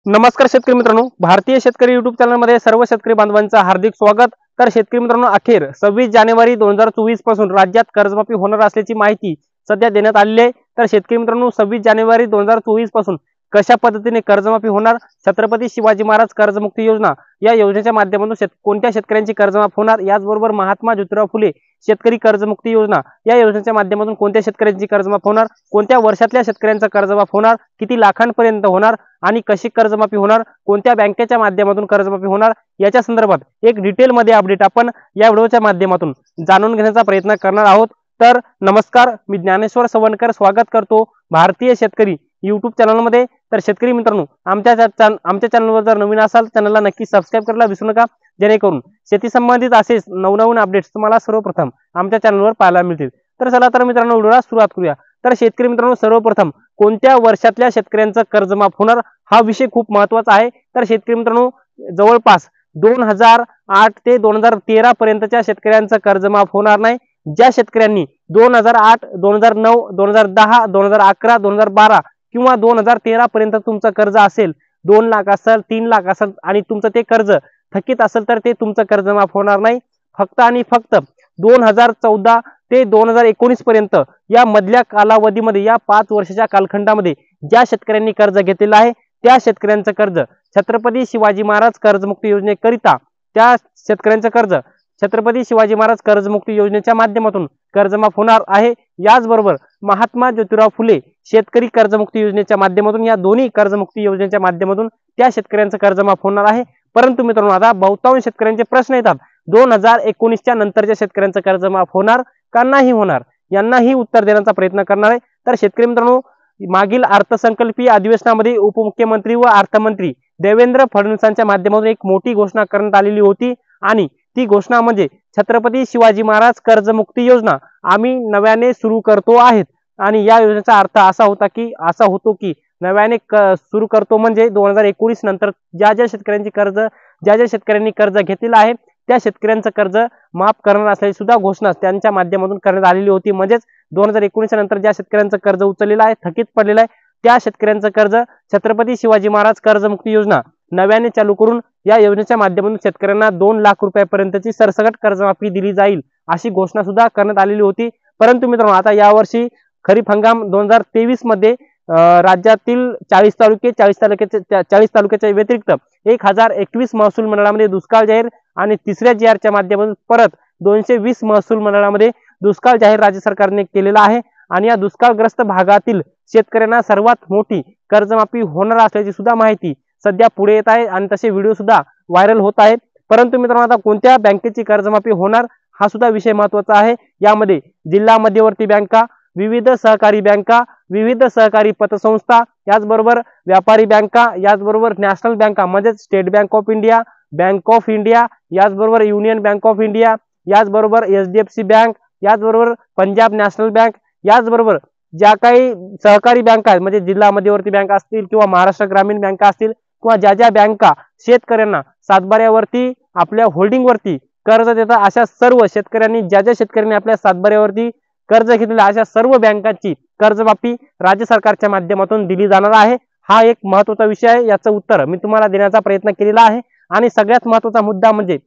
नमस्कार शेतकरी मित्रांनो, भारतीय शेतकरी युट्यूब चॅनल मध्ये सर्व शेतकरी बांधवांचं हार्दिक स्वागत। तर शेतकरी मित्रांनो, अखेर 26 जानेवारी 2024 पासून राज्यात कर्जमाफी होणार असल्याची माहिती सध्या देण्यात आली आहे। तर शेतकरी मित्रांनो, 26 जानेवारी 2024 पासून कशा पद्धतीने कर्जमाफी होणार, छत्रपती शिवाजी महाराज कर्जमुक्ती योजना या योजनेच्या माध्यमातून कोणत्या शेतकऱ्यांची कर्जमाफ होणार, याचबरोबर महात्मा ज्योतिराव फुले शेतकरी कर्जमुक्ती योजना या योजनेच्या माध्यमातून कोणत्या शेतकऱ्यांची कर्जमाफ होणार, कोणत्या वर्षातल्या शेतकऱ्यांचा कर्जमाफ होणार, किती लाखांपर्यंत होणार आणि कशी कर्जमाफी होणार, कोणत्या बँकेच्या माध्यमातून कर्जमाफी होणार, याच्या संदर्भात एक डिटेल मध्ये अपडेट आपण या व्हिडिओच्या माध्यमातून जाणून घेण्याचा प्रयत्न करणार आहोत। तर नमस्कार, मी ज्ञानेश्वर सवणकर स्वागत करतो भारतीय शेतकरी YouTube चॅनल मध्ये। तर शेतकरी मित्रांनो, आमच्या चॅनलवर जर नवीन असाल चॅनलला नक्की सबस्क्राइब करायला विसरू नका, जेणेकरून शेती संबंधित असेच नवनवीन अपडेट्स तुम्हाला सर्वप्रथम आमच्या चॅनलवर पाहायला मिळतील। तर चला तर मित्रांनो, व्हिडिओला सुरुवात करूया। तर शेतकरी मित्रांनो, सर्वप्रथम कोणत्या वर्षातल्या शेतकऱ्यांचं कर्जमाफ होणार हा विषय खूप महत्त्वाचा आहे। तर शेतकरी मित्रांनो, जवळपास 2008 ते 2013 पर्यंतच्या शेतकऱ्यांचं कर्जमाफ होणार नाही। ज्या शेतकऱ्यांनी 2008, 2009, 2010, 2011, 2012 किंवा 2013 पर्यंत तुमचं कर्ज असेल, 2 लाख असेल, 3 लाख असेल आणि तुमचं ते कर्ज थकीत असेल, तर ते तुमचं कर्जमाफ होणार नाही। फक्त आणि फक्त 2014 ते 2019 पर्यंत या मधल्या कालावधीमध्ये, या 5 वर्षाच्या कालखंडामध्ये ज्या शेतकऱ्यांनी कर्ज घेतलेलं आहे त्या शेतकऱ्यांचं कर्ज छत्रपती शिवाजी महाराज कर्जमुक्ती योजनेकरिता त्या शेतकऱ्यांचं कर्ज छत्रपती शिवाजी महाराज कर्जमुक्ती योजनेच्या माध्यमातून कर्जमाफ होणार आहे। याचबरोबर महात्मा ज्योतिराव फुले शेतकरी कर्जमुक्ती योजनेच्या माध्यमातून, या दोन्ही कर्जमुक्ती योजनेच्या माध्यमातून त्या शेतकऱ्यांचं कर्जमाफ होणार आहे। परंतु मित्रांनो, आता बहुतांश शेतकऱ्यांचे प्रश्न येतात, 2019च्या नंतरच्या शेतकऱ्यांचं कर्जमाफ होणार का नाही होणार, यांनाही उत्तर देण्याचा प्रयत्न करणार आहे। तर शेतकरी मित्रांनो, मागील अर्थसंकल्पीय अधिवेशनामध्ये उपमुख्यमंत्री व अर्थमंत्री देवेंद्र फडणवीसांच्या माध्यमातून एक मोठी घोषणा करण्यात आलेली होती आणि ती घोषणा म्हणजे छत्रपती शिवाजी महाराज कर्जमुक्ती योजना आम्ही नव्याने सुरू करतो आहेत। आणि या योजनेचा अर्थ असा होतो की नव्याने सुरू करतो म्हणजे 2019 नंतर ज्या शेतकऱ्यांनी कर्ज घेतलेलं आहे त्या शेतकऱ्यांचं कर्ज माफ करणार असल्याची सुद्धा घोषणा त्यांच्या माध्यमातून करण्यात आलेली होती। म्हणजेच 2019 नंतर ज्या शेतकऱ्यांचं कर्ज उचललेलं आहे, थकीत पडलेलं आहे, त्या शेतकऱ्यांचं कर्ज छत्रपती शिवाजी महाराज कर्जमुक्ती योजना नव्याने चालू करून या योजनेच्या माध्यमातून शेतकऱ्यांना 2 लाख रुपयांपर्यंतची सरसकट कर्जमाफी दिली जाईल अशी घोषणा सुद्धा करण्यात आलेली होती। परंतु मित्रांनो, आता यावर्षी खरीप हंगाम 2023 मध्ये राज्यातील 40 तालुक्याच्या व्यतिरिक्त 1021 महसूल मंडळामध्ये दुष्काळ जाहीर आणि तिसऱ्या GRच्या माध्यमातून परत 220 महसूल मंडळामध्ये दुष्काळ जाहीर राज्य सरकारने केलेला आहे। आणि या दुष्काळग्रस्त भागातील शेतकऱ्यांना सर्वात मोठी कर्जमाफी होणार असल्याची सुद्धा माहिती सध्या पुढे येत आहे आणि तसे व्हिडिओ सुद्धा व्हायरल होत आहेत। परंतु मित्रांनो, आता कोणत्या बँकेची कर्जमाफी होणार हा सुद्धा विषय महत्त्वाचा आहे। यामध्ये जिल्हा मध्यवर्ती बँका, विविध सहकारी बँका, विविध सहकारी पतसंस्था, याचबरोबर व्यापारी बँका, याचबरोबर नॅशनल बँका म्हणजे state bank of India, bank of India, याचबरोबर युनियन बँक ऑफ इंडिया, याचबरोबर HDFC बँक, याचबरोबर पंजाब नॅशनल बँक, याचबरोबर ज्या काही सहकारी बँका आहेत म्हणजे जिल्हा मध्यवर्ती बँका असतील किंवा महाराष्ट्र ग्रामीण बँका असतील किंवा ज्या बँका शेतकऱ्यांना सातबाऱ्यावरती आपल्या होल्डिंगवरती कर्ज देतात, अशा सर्व शेतकऱ्यांनी ज्या शेतकऱ्यांनी आपल्या सातबाऱ्यावरती कर्ज घेतलेल्या अशा सर्व बँकांची कर्जमाफी राज्य सरकारच्या माध्यमातून दिली जाणार आहे। हा एक महत्त्वाचा विषय आहे, याचं उत्तर मी तुम्हाला देण्याचा प्रयत्न केलेला आहे। आणि सगळ्यात महत्त्वाचा मुद्दा म्हणजे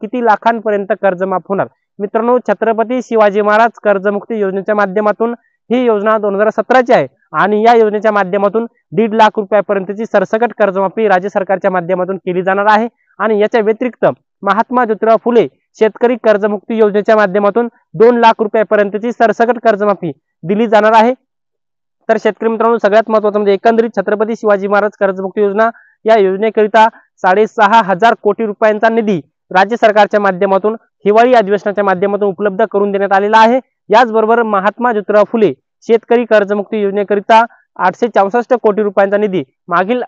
किती लाखांपर्यंत कर्जमाफ होणार। मित्रांनो, छत्रपती शिवाजी महाराज कर्जमुक्ती योजनेच्या माध्यमातून ही योजना 2017ची आहे आणि या योजनेच्या माध्यमातून 1.5 लाख रुपयांपर्यंतची सरसकट कर्जमाफी राज्य सरकारच्या माध्यमातून केली जाणार आहे। आणि याच्या व्यतिरिक्त महात्मा ज्योतिराव फुले शेतकरी कर्जमुक्ती योजनेच्या माध्यमातून 2 लाख रुपयांपर्यंतची सरसकट कर्जमाफी दिली जाणार आहे। तर शेतकरी मित्रांनो, सगळ्यात महत्त्वाचं म्हणजे एकंदरीत छत्रपती शिवाजी महाराज कर्जमुक्ती योजना या योजनेकरिता 6,500 कोटी रुपयांचा निधी राज्य सरकारच्या माध्यमातून हिवाळी अधिवेशनाच्या माध्यमातून उपलब्ध करून देण्यात आलेला आहे। याचबरोबर महात्मा ज्योतिराव फुले शेतकरी कर्जमुक्ती योजनेकरिता 864 कोटी रुपयांचा निधी मागील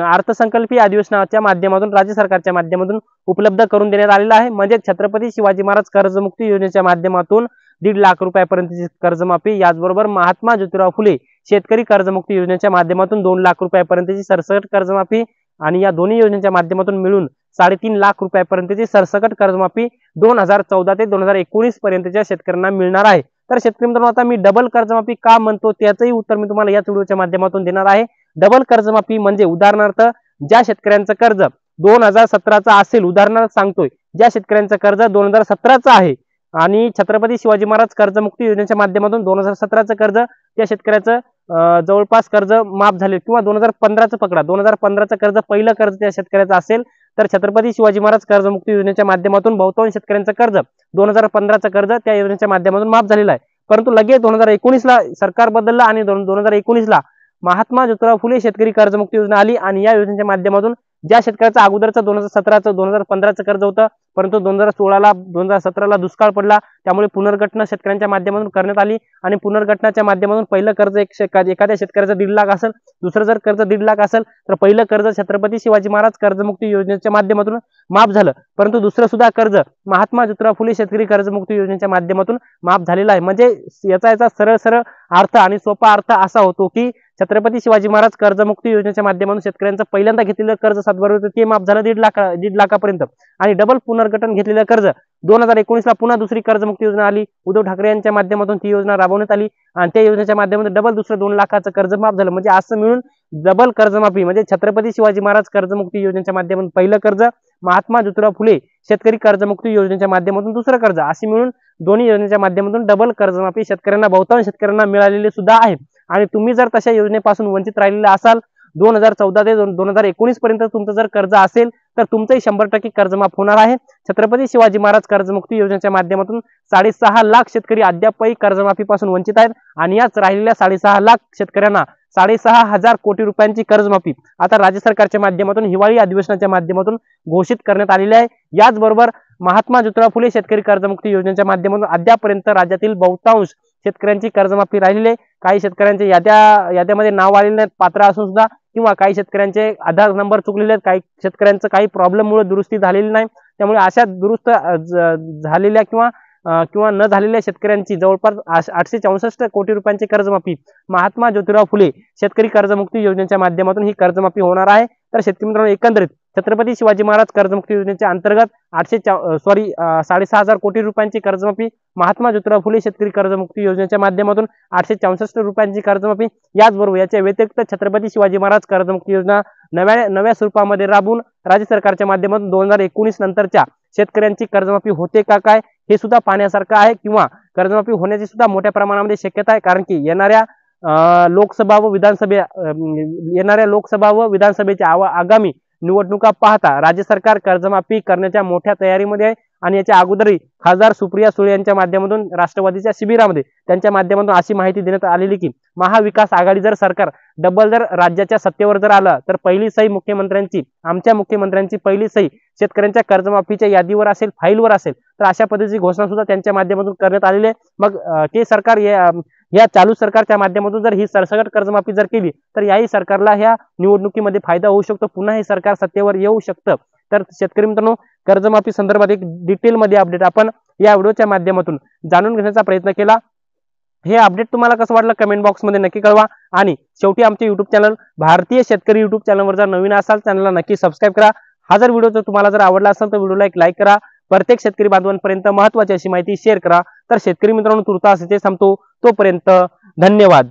अर्थसंकल्पीय अधिवेशनाच्या माध्यमातून राज्य सरकारच्या माध्यमातून उपलब्ध करून देण्यात आलेला आहे। म्हणजे छत्रपती शिवाजी महाराज कर्जमुक्ती योजनेच्या माध्यमातून 1.5 लाख रुपयांपर्यंतची कर्जमाफी, याचबरोबर महात्मा ज्योतिराव फुले शेतकरी कर्जमुक्ती योजनेच्या माध्यमातून 2 लाख रुपयांपर्यंतची सरसकट कर्जमाफी आणि या दोन्ही योजनेच्या माध्यमातून मिळून 3.5 लाख रुपयांपर्यंतची सरसकट कर्जमाफी 2014 ते 2019 पर्यंतच्या शेतकऱ्यांना मिळणार आहे। तर शेतकरी मित्रांनो, आता मी डबल कर्जमाफी का म्हणतो त्याचंही उत्तर मी तुम्हाला याच व्हिडिओच्या माध्यमातून देणार आहे। डबल कर्जमाफी म्हणजे उदाहरणार्थ ज्या शेतकऱ्यांचं कर्ज 2017चा असेल, उदाहरणार्थ सांगतोय, ज्या शेतकऱ्यांचं कर्ज 2017चं आहे आणि छत्रपती शिवाजी महाराज कर्जमुक्ती योजनेच्या माध्यमातून 2017चं कर्ज त्या शेतकऱ्याचं जवळपास कर्ज माफ झाले, किंवा 2015चं पकडा, 2015चं कर्ज पहिलं कर्ज त्या शेतकऱ्याचं असेल, तर छत्रपती शिवाजी महाराज कर्जमुक्ती योजनेच्या माध्यमातून बहुतांश शेतकऱ्यांचं कर्ज 2015चं कर्ज त्या योजनेच्या माध्यमातून माफ झालेलं आहे. परंतु लगेच 2019ला सरकार बदललं आणि 2019ला महात्मा ज्योतिराव फुले शेतकरी कर्जमुक्ती योजना आली आणि या योजनेच्या माध्यमातून ज्या शेतकऱ्याचं अगोदरचं 2017चं 2015चं कर्ज होतं, परंतु 2016ला 2017ला दुष्काळ पडला, त्यामुळे पुनर्गठना शेतकऱ्यांच्या माध्यमातून करण्यात आली आणि पुनर्गठनाच्या माध्यमातून पहिलं कर्ज एखाद्या शेतकऱ्याचं 1.5 लाख असेल, दुसरं जर कर्ज 1.5 लाख असेल तर पहिलं कर्ज छत्रपती शिवाजी महाराज कर्जमुक्ती योजनेच्या माध्यमातून माफ झालं, परंतु दुसरं सुद्धा कर्ज महात्मा ज्योतिराव फुले शेतकरी कर्जमुक्ती योजनेच्या माध्यमातून माफ झालेला आहे. म्हणजे याचा सरळ सरळ अर्थ आणि सोपा अर्थ असा होतो की छत्रपती शिवाजी महाराज कर्जमुक्ती योजनेच्या माध्यमातून शेतकऱ्यांचं पहिल्यांदा घेतलेलं कर्ज 7 होतं, ते माफ झालं 1.5 लाखापर्यंत, आणि डबल पुनर्गठन घेतलेलं कर्ज 2019ला पुन्हा दुसरी कर्जमुक्ती योजना आली, उद्धव ठाकरे यांच्या माध्यमातून ती योजना राबवण्यात आली आणि त्या योजनेच्या माध्यमातून डबल दुसरं 2 लाखाचं कर्ज माफ झालं. म्हणजे असं मिळून डबल कर्जमाफी म्हणजे छत्रपती शिवाजी महाराज कर्जमुक्ती योजनेच्या माध्यमातून पहिलं कर्ज, महात्मा ज्योतिराव फुले शेतकरी कर्जमुक्ती योजनेच्या माध्यमातून दुसरं कर्ज, अशी मिळून दोन्ही योजनेच्या माध्यमातून डबल कर्जमाफी शेतकऱ्यांना बहुतांश शेतकऱ्यांना मिळालेली सुद्धा आहे. आणि तुम्ही जर तशा योजनेपासून वंचित राहिलेले असाल, 2014 ते 2019 पर्यंत तुमचं जर कर्ज असेल तर तुमचंही 100% कर्जमाफ होणार आहे. छत्रपती शिवाजी महाराज कर्जमुक्ती योजनेच्या माध्यमातून 6.5 लाख शेतकरी अद्यापही कर्जमाफीपासून वंचित आहेत आणि याच राहिलेल्या 6.5 लाख शेतकऱ्यांना 6,500 कोटी रुपयांची कर्जमाफी आता राज्य सरकारच्या माध्यमातून हिवाळी अधिवेशनाच्या माध्यमातून घोषित करण्यात आलेली आहे. याचबरोबर महात्मा ज्योतिराव फुले शेतकरी कर्जमुक्ती योजनेच्या माध्यमातून अद्यापर्यंत राज्यातील बहुतांश शेतकऱ्यांची कर्जमाफी राहिलेली आहे. काही शेतकऱ्यांचे याद्यामध्ये नाव आलेले पात्र असून सुद्धा, किंवा काही शेतकऱ्यांचे आधार नंबर चुकलेले आहेत, काही शेतकऱ्यांचं काही प्रॉब्लेममुळे दुरुस्ती झालेली नाही, त्यामुळे अशा दुरुस्त झालेल्या किंवा न झालेल्या शेतकऱ्यांची जवळपास 864 कोटी रुपयांची कर्जमाफी महात्मा ज्योतिराव फुले शेतकरी कर्जमुक्ती योजनेच्या माध्यमातून ही कर्जमाफी होणार आहे. तर शेतकरी मित्रांनो, एकंदरीत छत्रपती शिवाजी महाराज कर्जमुक्ती योजनेच्या अंतर्गत 6,500 कोटी रुपयांची कर्जमाफी, महात्मा ज्योतिराव फुले शेतकरी कर्जमुक्ती योजनेच्या माध्यमातून 864 रुपयांची कर्जमाफी, याचबरोबर याच्या व्यतिरिक्त छत्रपती शिवाजी महाराज कर्जमुक्ती योजना नव्या स्वरूपामध्ये राबवून राज्य सरकारच्या माध्यमातून 2019 नंतरच्या शेतकऱ्यांची कर्जमाफी होते का काय हे सुद्धा पाहण्यासारखं आहे, किंवा कर्जमाफी होण्याची सुद्धा मोठ्या प्रमाणामध्ये शक्यता आहे. कारण की येणाऱ्या लोकसभा व विधानसभेच्या आगामी निवडणुका पाहता राज्य सरकार कर्जमाफी करण्याच्या मोठ्या तयारीमध्ये आहे आणि याच्या अगोदरही खासदार सुप्रिया सुळे यांच्या माध्यमातून राष्ट्रवादीच्या शिबिरामध्ये त्यांच्या माध्यमातून अशी माहिती देण्यात आलेली की महाविकास आघाडी जर सरकार डबल जर राज्याच्या सत्तेवर जर आलं तर पहिली सही आमच्या मुख्यमंत्र्यांची पहिली सही शेतकऱ्यांच्या कर्जमाफीच्या यादीवर असेल, फाईलवर असेल, तर अशा पद्धतीची घोषणा सुद्धा त्यांच्या माध्यमातून करण्यात आलेली आहे. मग ते सरकार या चालू सरकारच्या माध्यमातून जर ही सरसकट कर्जमाफी जर केली तर याही सरकारला ह्या निवडणुकीमध्ये फायदा होऊ शकतो, पुन्हा हे सरकार सत्तेवर येऊ शकतं. तर शेतकरी मित्रांनो, कर्जमाफी संदर्भात एक डिटेलमध्ये अपडेट आपण या व्हिडिओच्या माध्यमातून जाणून घेण्याचा प्रयत्न केला. हे अपडेट तुम्हाला कसं वाटलं कमेंट बॉक्समध्ये नक्की कळवा. आणि शेवटी आमचे युट्यूब चॅनल भारतीय शेतकरी युट्यूब चॅनलवर जर नवीन असाल चॅनलला नक्की सबस्क्राईब करा. हा जर व्हिडिओ जर तुम्हाला जर आवडला असेल तर व्हिडिओला एक लाईक करा. प्रत्येक शेतकरी बांधवांपर्यंत महत्त्वाची अशी माहिती शेअर करा. तर शेतकरी मित्रांनो, तुर्तास इथे थांबतो. तोपर्यंत धन्यवाद.